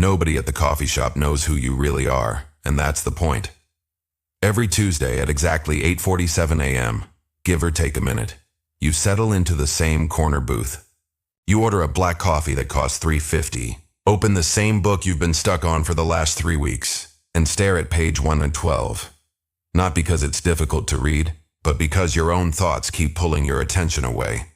Nobody at the coffee shop knows who you really are, and that's the point. Every Tuesday at exactly 8:47 a.m., give or take a minute, you settle into the same corner booth. You order a black coffee that costs $3.50, open the same book you've been stuck on for the last 3 weeks, and stare at page 112. Not because it's difficult to read, but because your own thoughts keep pulling your attention away.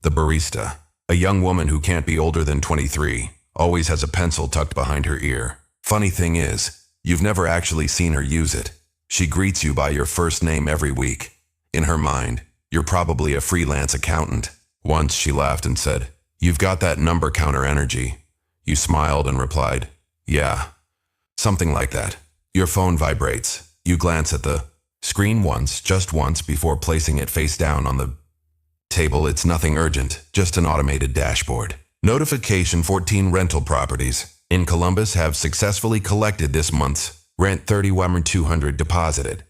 The barista, a young woman who can't be older than 23, always has a pencil tucked behind her ear. Funny thing is, you've never actually seen her use it. She greets you by your first name every week. In her mind, you're probably a freelance accountant. Once she laughed and said, "You've got that number counter energy." You smiled and replied, "Yeah." Something like that. Your phone vibrates. You glance at the screen once, just once, before placing it face down on the table. It's nothing urgent, just an automated dashboard. Notification: 14 rental properties in Columbus have successfully collected this month's rent. 31,200 deposited.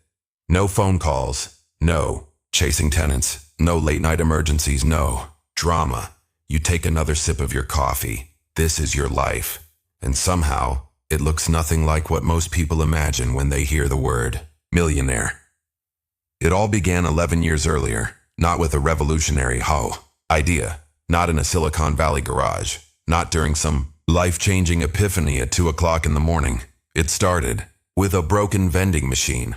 No phone calls. No chasing tenants. No late night emergencies. No drama. You take another sip of your coffee. This is your life. And somehow, it looks nothing like what most people imagine when they hear the word millionaire. It all began 11 years earlier, not with a revolutionary idea, not in a Silicon Valley garage, not during some life-changing epiphany at 2 o'clock in the morning. It started with a broken vending machine.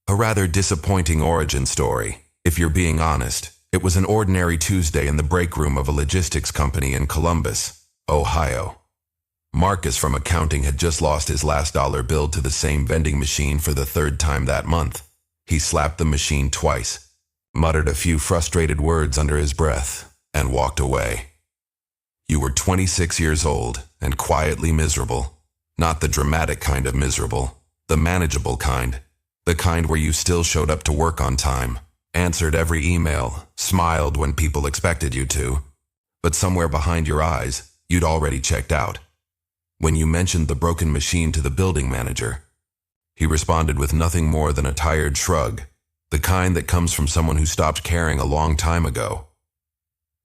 A rather disappointing origin story. If you're being honest, it was an ordinary Tuesday in the break room of a logistics company in Columbus, Ohio. Marcus from accounting had just lost his last dollar bill to the same vending machine for the 3rd time that month. He slapped the machine twice, muttered a few frustrated words under his breath, and walked away. You were 26 years old and quietly miserable. Not the dramatic kind of miserable, the manageable kind. The kind where you still showed up to work on time, answered every email, smiled when people expected you to. But somewhere behind your eyes, you'd already checked out. When you mentioned the broken machine to the building manager, he responded with nothing more than a tired shrug, the kind that comes from someone who stopped caring a long time ago.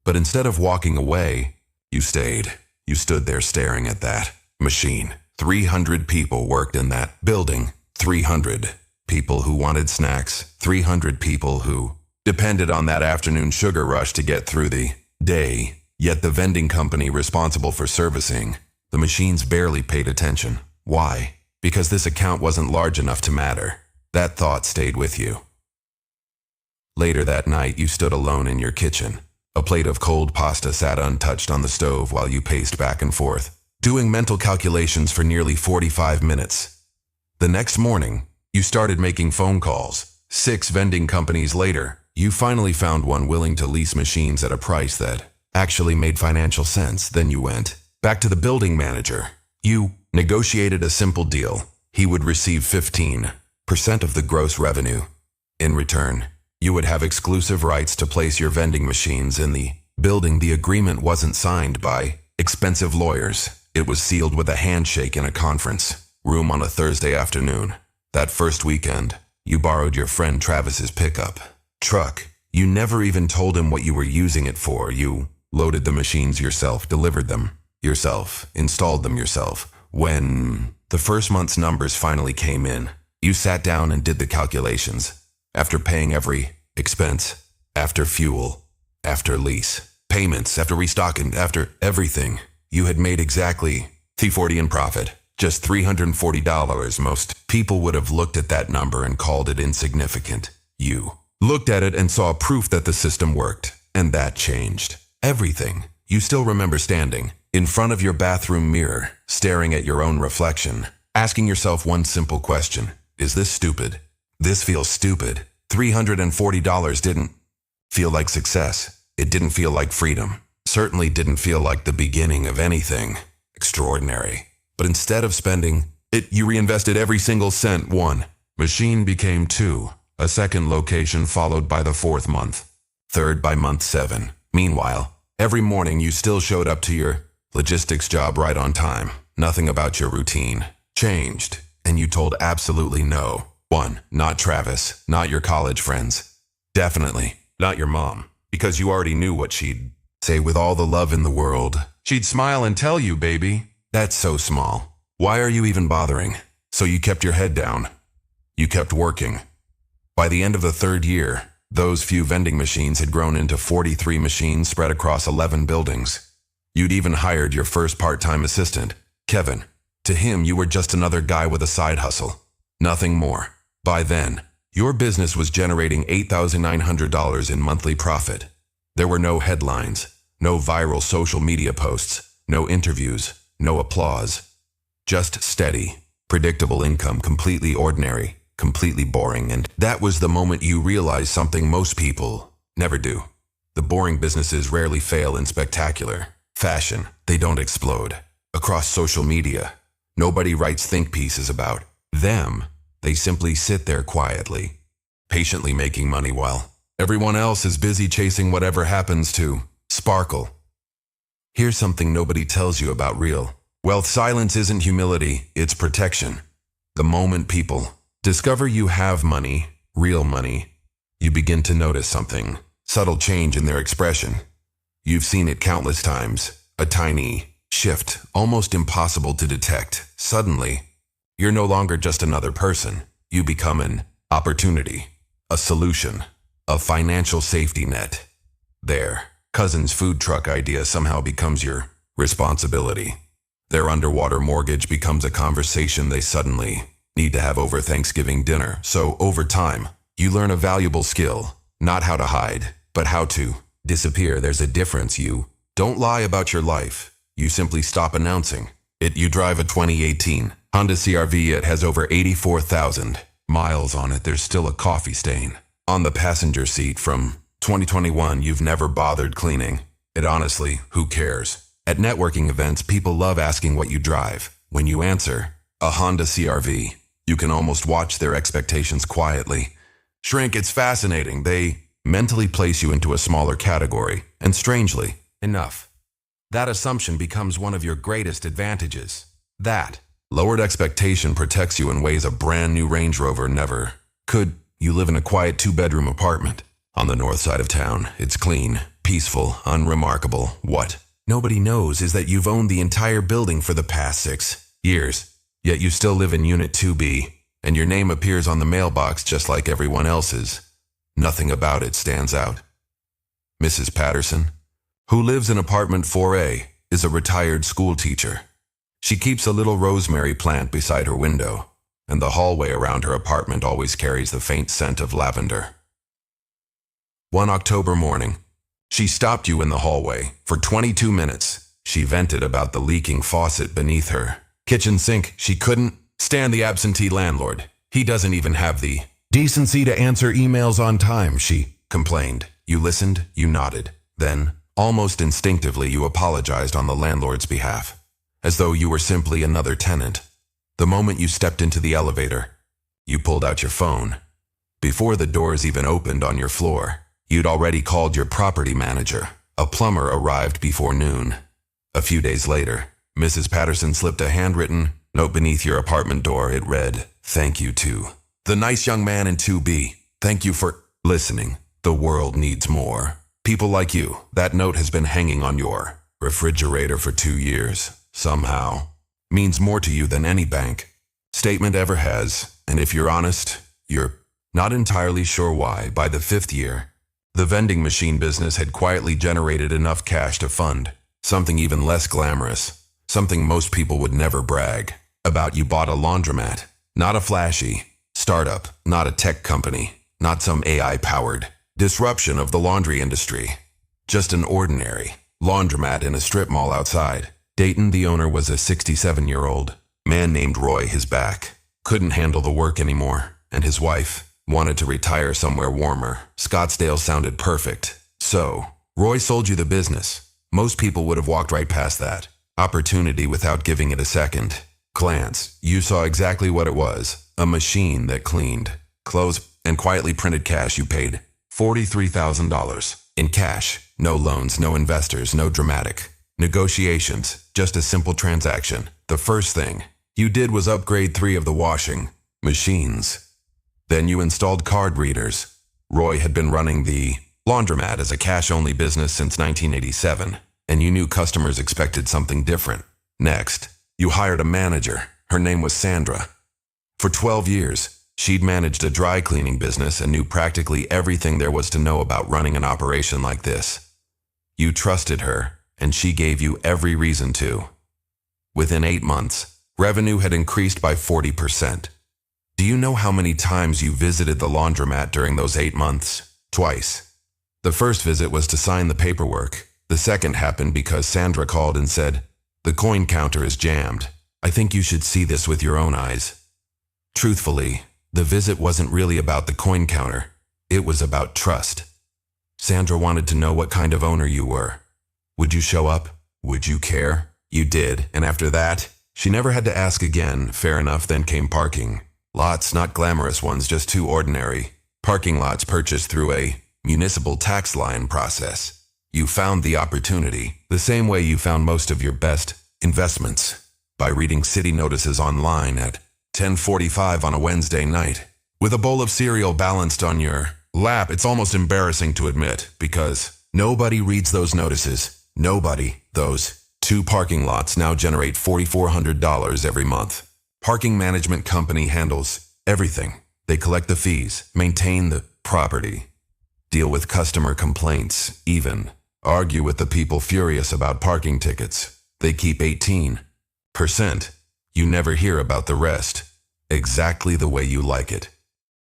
But instead of walking away, you stayed. You stood there staring at that machine. 300 people worked in that building. 300 people who wanted snacks. 300 people who depended on that afternoon sugar rush to get through the day. Yet the vending company responsible for servicing the machines barely paid attention. Why? Because this account wasn't large enough to matter. That thought stayed with you. Later that night, you stood alone in your kitchen. A plate of cold pasta sat untouched on the stove while you paced back and forth, doing mental calculations for nearly 45 minutes. The next morning, you started making phone calls. 6 vending companies later, you finally found one willing to lease machines at a price that actually made financial sense. Then you went back to the building manager. You negotiated a simple deal. He would receive 15% of the gross revenue. In return, you would have exclusive rights to place your vending machines in the building. The agreement wasn't signed by expensive lawyers. It was sealed with a handshake in a conference room on a Thursday afternoon. That first weekend, you borrowed your friend Travis's pickup truck. You never even told him what you were using it for. You loaded the machines yourself, delivered them yourself, installed them yourself. When the first month's numbers finally came in, you sat down and did the calculations. After paying every expense, after fuel, after lease, payments, after restocking, after everything, you had made exactly $340 in profit. Just $340. Most people would have looked at that number and called it insignificant. You looked at it and saw proof that the system worked, and that changed everything. You still remember standing in front of your bathroom mirror, staring at your own reflection, asking yourself one simple question: is this stupid? This feels stupid. $340 didn't feel like success. It didn't feel like freedom. Certainly didn't feel like the beginning of anything extraordinary. But instead of spending it, you reinvested every single cent. 1 machine became 2, a second location followed by the 4th month, 3rd by month 7. Meanwhile, every morning you still showed up to your logistics job right on time. Nothing about your routine changed, and you told absolutely no one. Not Travis, not your college friends, definitely not your mom, because you already knew what she'd say with all the love in the world. She'd smile and tell you, "Baby, that's so small. Why are you even bothering? So you kept your head down. You kept working. By the end of the third year, those few vending machines had grown into 43 machines spread across 11 buildings. You'd even hired your first part-time assistant, Kevin. To him, you were just another guy with a side hustle. Nothing more. By then, your business was generating $8,900 in monthly profit. There were no headlines, no viral social media posts, no interviews, no applause. Just steady, predictable income, completely ordinary, completely boring, and that was the moment you realized something most people never do. The boring businesses rarely fail in spectacular fashion. They don't explode. Across social media, nobody writes think pieces about them. They simply sit there quietly, patiently making money while everyone else is busy chasing whatever happens to sparkle. Here's something nobody tells you about real wealth. Silence isn't humility, it's protection. The moment people discover you have money, real money, you begin to notice something, subtle change in their expression. You've seen it countless times, a tiny shift, almost impossible to detect. Suddenly, you're no longer just another person. You become an opportunity, a solution, a financial safety net. Their cousin's food truck idea somehow becomes your responsibility. Their underwater mortgage becomes a conversation they suddenly need to have over Thanksgiving dinner. So over time, you learn a valuable skill, not how to hide, but how to disappear. There's a difference. You don't lie about your life. You simply stop announcing it. You drive a 2018 Honda CR-V. It has over 84,000 miles on it. There's still a coffee stain on the passenger seat from 2021. You've never bothered cleaning it. Honestly, who cares? At networking events, people love asking what you drive. When you answer, a Honda CR-V, you can almost watch their expectations quietly shrink. It's fascinating. They mentally place you into a smaller category, and strangely enough, that assumption becomes one of your greatest advantages. That lowered expectation protects you in ways a brand new Range Rover never could. You live in a quiet 2-bedroom apartment on the north side of town. It's clean, peaceful, unremarkable. What nobody knows is that you've owned the entire building for the past 6 years. Yet you still live in Unit 2B, and your name appears on the mailbox just like everyone else's. Nothing about it stands out. Mrs. Patterson, who lives in apartment 4A, is a retired school teacher. She keeps a little rosemary plant beside her window, and the hallway around her apartment always carries the faint scent of lavender. One October morning, she stopped you in the hallway. For 22 minutes, she vented about the leaking faucet beneath her kitchen sink. She couldn't stand the absentee landlord. He doesn't even have the decency to answer emails on time, she complained. You listened, you nodded. Then, almost instinctively, you apologized on the landlord's behalf, as though you were simply another tenant. The moment you stepped into the elevator, you pulled out your phone. Before the doors even opened on your floor, you'd already called your property manager. A plumber arrived before noon. A few days later, Mrs. Patterson slipped a handwritten note beneath your apartment door. It read, "Thank you to the nice young man in 2B. Thank you for listening. The world needs more people like you." That note has been hanging on your refrigerator for 2 years. Somehow, means more to you than any bank statement ever has. And if you're honest, you're not entirely sure why. By the 5th year, the vending machine business had quietly generated enough cash to fund something even less glamorous, something most people would never brag about. You bought a laundromat, not a flashy startup, not a tech company, not some AI-powered disruption of the laundry industry. Just an ordinary laundromat in a strip mall outside Dayton. The owner was a 67-year-old man named Roy. His back couldn't handle the work anymore, and his wife wanted to retire somewhere warmer. Scottsdale sounded perfect. So, Roy sold you the business. Most people would have walked right past that opportunity without giving it a second glance. You saw exactly what it was, a machine that cleaned clothes and quietly printed cash. You paid $43,000 in cash. No loans, no investors, no dramatic negotiations, just a simple transaction. The first thing you did was upgrade 3 of the washing machines. Then you installed card readers. Roy had been running the laundromat as a cash-only business since 1987, and you knew customers expected something different. Next, You hired a manager. Her name was Sandra. For 12 years, she'd managed a dry cleaning business and knew practically everything there was to know about running an operation like this. You trusted her, and she gave you every reason to. Within 8 months, revenue had increased by 40%. Do you know how many times you visited the laundromat during those 8 months? Twice. The first visit was to sign the paperwork. The second happened because Sandra called and said, "The coin counter is jammed. I think you should see this with your own eyes." Truthfully, the visit wasn't really about the coin counter. It was about trust. Sandra wanted to know what kind of owner you were. Would you show up? Would you care? You did, and after that, she never had to ask again. Fair enough, then came parking. Lots, not glamorous ones, just too ordinary. Parking lots purchased through a municipal tax line process. You found the opportunity, the same way you found most of your best investments, by reading city notices online at 10:45 on a Wednesday night. With a bowl of cereal balanced on your lap, it's almost embarrassing to admit, because nobody reads those notices. Nobody. Those 2 parking lots now generate $4,400 every month. Parking management company handles everything. They collect the fees, maintain the property, deal with customer complaints, even argue with the people furious about parking tickets. They keep 18%. You never hear about the rest. Exactly the way you like it.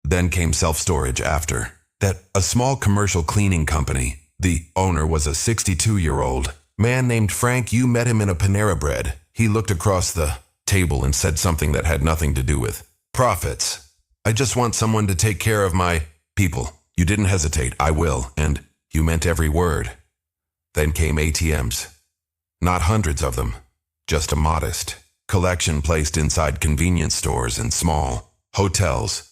Then came self-storage after that, a small commercial cleaning company. The owner was a 62-year-old man named Frank. You met him in a Panera Bread. He looked across the table and said something that had nothing to do with profits. "I just want someone to take care of my people." You didn't hesitate. "I will," and you meant every word. Then came ATMs. Not hundreds of them, just a modest collection placed inside convenience stores and small hotels.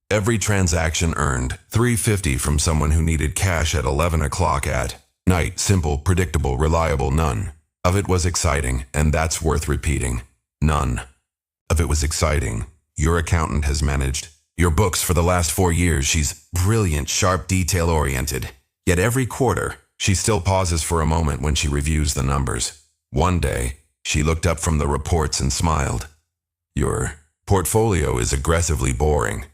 Every transaction earned $3.50 from someone who needed cash at 11 o'clock at night. Simple, predictable, reliable. None of it was exciting, and that's worth repeating. None of it was exciting. Your accountant has managed your books for the last 4 years. She's brilliant, sharp, detail-oriented. Yet every quarter, she still pauses for a moment when she reviews the numbers. One day, she looked up from the reports and smiled. "Your portfolio is aggressively boring."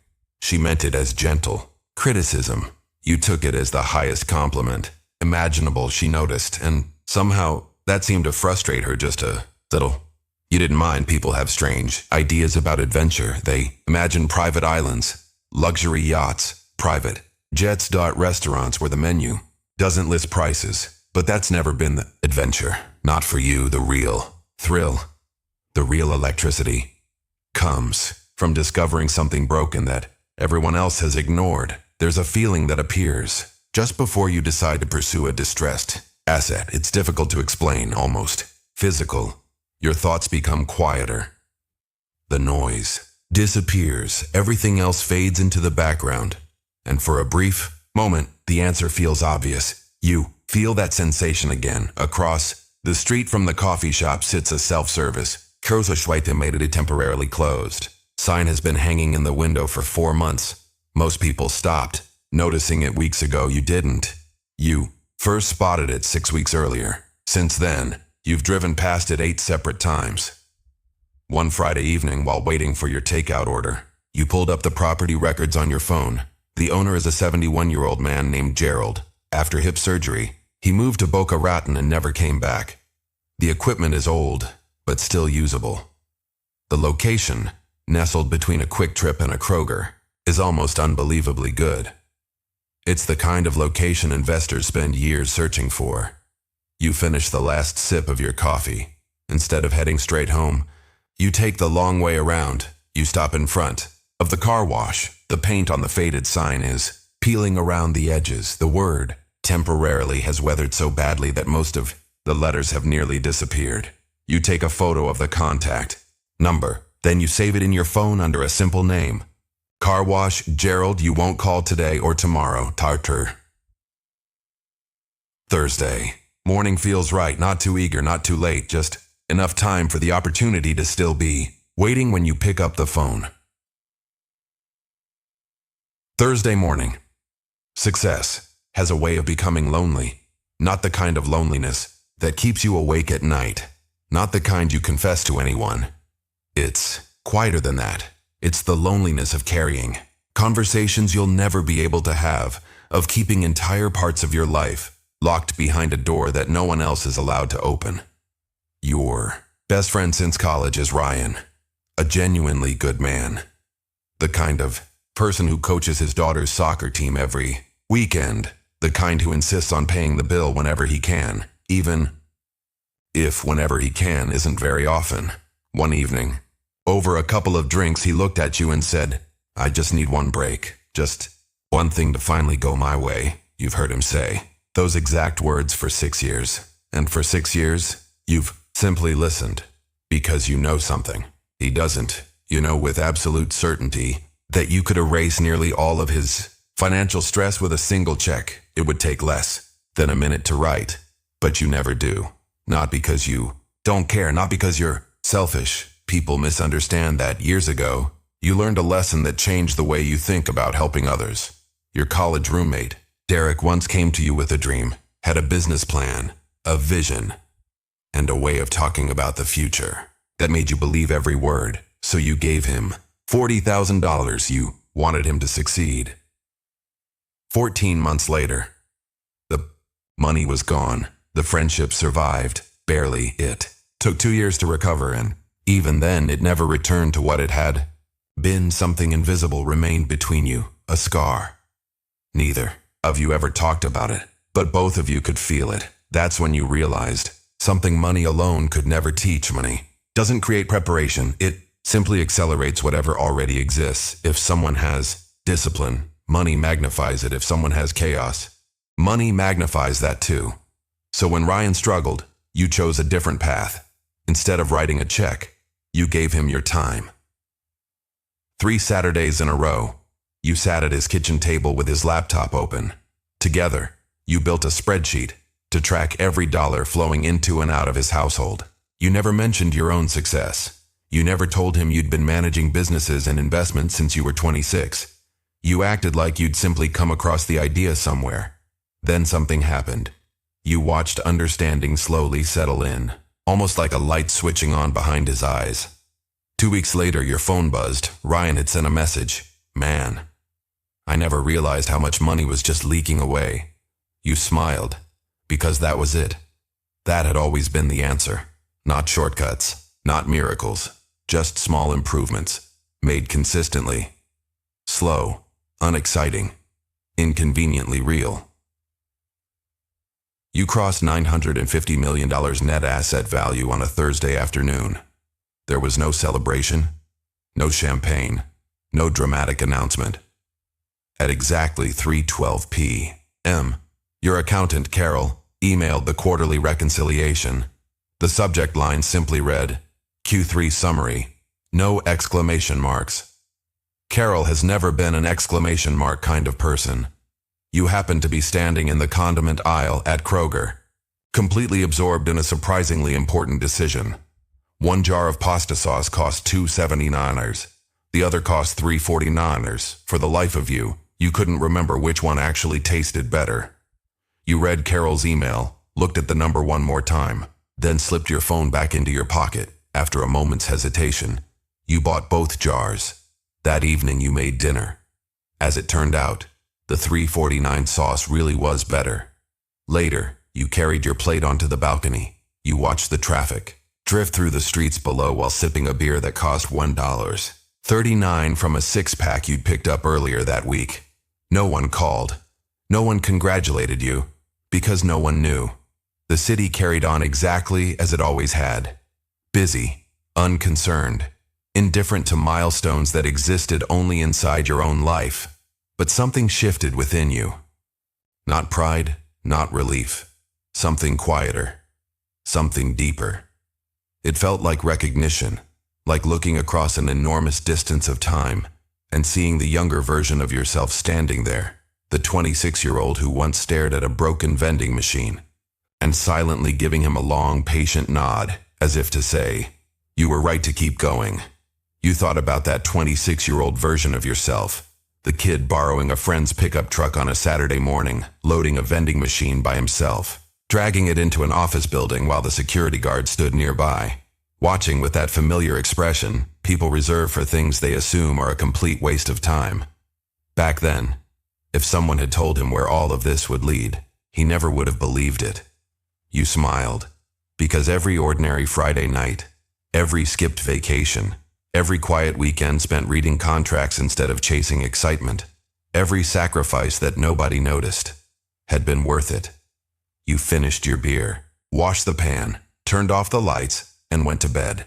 She meant it as gentle criticism. You took it as the highest compliment imaginable, she noticed, and somehow that seemed to frustrate her just a little. You didn't mind people have strange ideas about adventure. They imagine private islands, luxury yachts, private jets. Restaurants where the menu doesn't list prices. But that's never been the adventure. Not for you. The real thrill, the real electricity, comes from discovering something broken that everyone else has ignored. There's a feeling that appears just before you decide to pursue a distressed asset. It's difficult to explain, almost physical. Your thoughts become quieter. The noise disappears. Everything else fades into the background. And for a brief moment, the answer feels obvious. You feel that sensation again. Across the street from the coffee shop sits a self-service Kurzoschweite temporarily closed. Sign has been hanging in the window for 4 months. Most people stopped noticing it weeks ago. You didn't. You first spotted it 6 weeks earlier. Since then, you've driven past it 8 separate times. One Friday evening, while waiting for your takeout order, you pulled up the property records on your phone. The owner is a 71-year-old man named Gerald. After hip surgery, he moved to Boca Raton and never came back. The equipment is old, but still usable. The location, nestled between a Quick Trip and a Kroger, is almost unbelievably good. It's the kind of location investors spend years searching for. You finish the last sip of your coffee. Instead of heading straight home, you take the long way around. You stop in front of the car wash. The paint on the faded sign is peeling around the edges. The word temporarily has weathered so badly that most of the letters have nearly disappeared. You take a photo of the contact number. Then you save it in your phone under a simple name. Car wash, Gerald. You won't call today or tomorrow. Tartar. Thursday. Morning feels right. Not too eager, not too late. Just enough time for the opportunity to still be waiting when you pick up the phone. Thursday morning. Success has a way of becoming lonely. Not the kind of loneliness that keeps you awake at night. Not the kind you confess to anyone. It's quieter than that. It's the loneliness of carrying conversations you'll never be able to have, of keeping entire parts of your life locked behind a door that no one else is allowed to open. Your best friend since college is Ryan, a genuinely good man. The kind of person who coaches his daughter's soccer team every weekend. The kind who insists on paying the bill whenever he can, even if whenever he can isn't very often. One evening, over a couple of drinks, he looked at you and said, "I just need one break. Just one thing to finally go my way." You've heard him say those exact words for 6 years. And for 6 years, you've simply listened. Because you know something he doesn't. You know with absolute certainty that you could erase nearly all of his financial stress with a single check. It would take less than a minute to write. But you never do. Not because you don't care, not because you're selfish. People misunderstand that. Years ago, you learned a lesson that changed the way you think about helping others. Your college roommate, Derek, once came to you with a dream, had a business plan, a vision, and a way of talking about the future that made you believe every word. So you gave him $40,000. You wanted him to succeed. 14 months later, the money was gone. The friendship survived. Barely. It took 2 years to recover, and even then it never returned to what it had been. Something invisible remained between you, a scar. Neither of you ever talked about it, but both of you could feel it. That's when you realized something money alone could never teach. Money doesn't create preparation. It simply accelerates whatever already exists. If someone has discipline, money magnifies it. If someone has chaos, money magnifies that too. So when Ryan struggled, you chose a different path. Instead of writing a check, you gave him your time. 3 Saturdays in a row, you sat at his kitchen table with his laptop open. Together, you built a spreadsheet to track every dollar flowing into and out of his household. You never mentioned your own success. You never told him you'd been managing businesses and investments since you were 26. You acted like you'd simply come across the idea somewhere. Then something happened. You watched understanding slowly settle in, almost like a light switching on behind his eyes. 2 weeks later, your phone buzzed. Ryan had sent a message. "Man, I never realized how much money was just leaking away." You smiled, because that was it. That had always been the answer. Not shortcuts, not miracles, just small improvements, made consistently. Slow, unexciting, inconveniently real. You crossed $950 million net asset value on a Thursday afternoon. There was no celebration, no champagne, no dramatic announcement. At exactly 3:12 p.m., your accountant, Carol, emailed the quarterly reconciliation. The subject line simply read, "Q3 summary, no exclamation marks." Carol has never been an exclamation mark kind of person. You happened to be standing in the condiment aisle at Kroger, completely absorbed in a surprisingly important decision. One jar of pasta sauce cost $2.79. The other cost $3.49. For the life of you, you couldn't remember which one actually tasted better. You read Carol's email, looked at the number one more time, then slipped your phone back into your pocket. After a moment's hesitation, you bought both jars. That evening you made dinner. As it turned out, the $3.49 sauce really was better. Later, you carried your plate onto the balcony. You watched the traffic drift through the streets below while sipping a beer that cost $1.39 from a six-pack you'd picked up earlier that week. No one called. No one congratulated you, because no one knew. The city carried on exactly as it always had. Busy, unconcerned, indifferent to milestones that existed only inside your own life. But something shifted within you. Not pride, not relief. Something quieter. Something deeper. It felt like recognition, like looking across an enormous distance of time and seeing the younger version of yourself standing there, the 26-year-old who once stared at a broken vending machine, and silently giving him a long, patient nod, as if to say, "You were right to keep going." You thought about that 26-year-old version of yourself, the kid borrowing a friend's pickup truck on a Saturday morning, loading a vending machine by himself, dragging it into an office building while the security guard stood nearby, watching with that familiar expression people reserve for things they assume are a complete waste of time. Back then, if someone had told him where all of this would lead, he never would have believed it. You smiled, because every ordinary Friday night, every skipped vacation, every quiet weekend spent reading contracts instead of chasing excitement, every sacrifice that nobody noticed, had been worth it. You finished your beer, washed the pan, turned off the lights, and went to bed.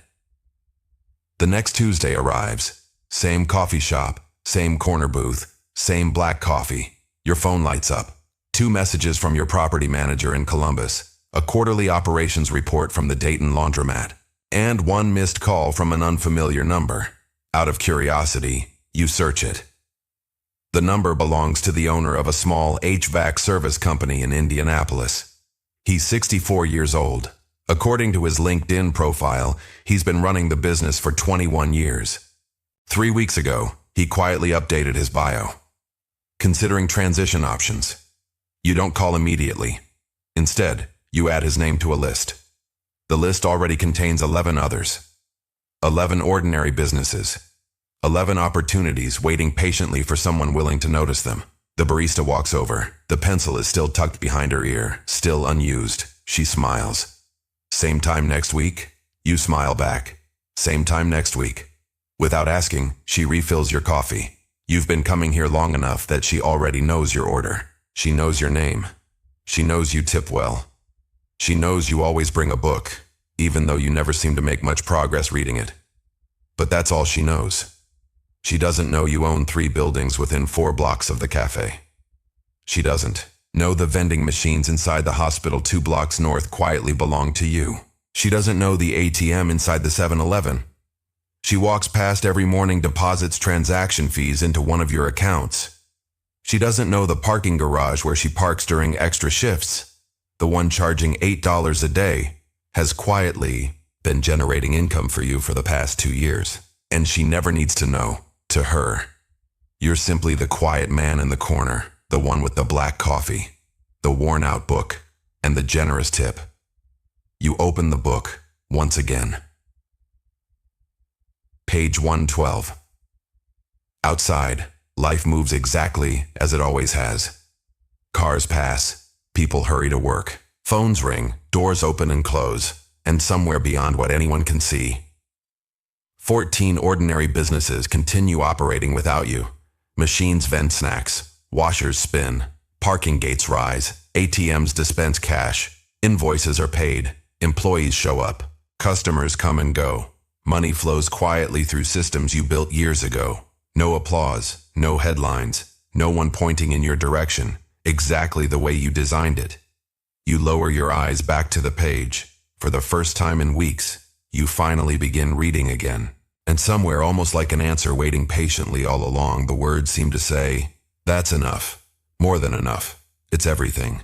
The next Tuesday arrives. Same coffee shop, same corner booth, same black coffee. Your phone lights up. 2 messages from your property manager in Columbus, a quarterly operations report from the Dayton laundromat, and 1 missed call from an unfamiliar number. Out of curiosity, you search it. The number belongs to the owner of a small HVAC service company in Indianapolis. He's 64 years old. According to his LinkedIn profile, he's been running the business for 21 years. 3 weeks ago, he quietly updated his bio. Considering transition options. You don't call immediately. Instead, you add his name to a list. The list already contains 11 others. 11 ordinary businesses. 11 opportunities waiting patiently for someone willing to notice them. The barista walks over. The pencil is still tucked behind her ear, still unused. She smiles. Same time next week? You smile back. Same time next week. Without asking, she refills your coffee. You've been coming here long enough that she already knows your order. She knows your name. She knows you tip well. She knows you always bring a book, even though you never seem to make much progress reading it. But that's all she knows. She doesn't know you own 3 buildings within 4 blocks of the cafe. She doesn't know the vending machines inside the hospital 2 blocks north quietly belong to you. She doesn't know the ATM inside the 7-Eleven. She walks past every morning, deposits transaction fees into one of your accounts. She doesn't know the parking garage where she parks during extra shifts. The one charging $8 a day has quietly been generating income for you for the past 2 years. And she never needs to know. To her, you're simply the quiet man in the corner, the one with the black coffee, the worn-out book, and the generous tip. You open the book once again. Page 112. Outside, life moves exactly as it always has. Cars pass, people hurry to work, phones ring, doors open and close, and somewhere beyond what anyone can see, 14 ordinary businesses continue operating without you. Machines vend snacks, washers spin, parking gates rise, ATMs dispense cash, invoices are paid, employees show up, customers come and go. Money flows quietly through systems you built years ago. No applause, no headlines, no one pointing in your direction, exactly the way you designed it. You lower your eyes back to the page. For the first time in weeks, you finally begin reading again. And somewhere, almost like an answer waiting patiently all along, the words seem to say, "That's enough. More than enough. It's everything."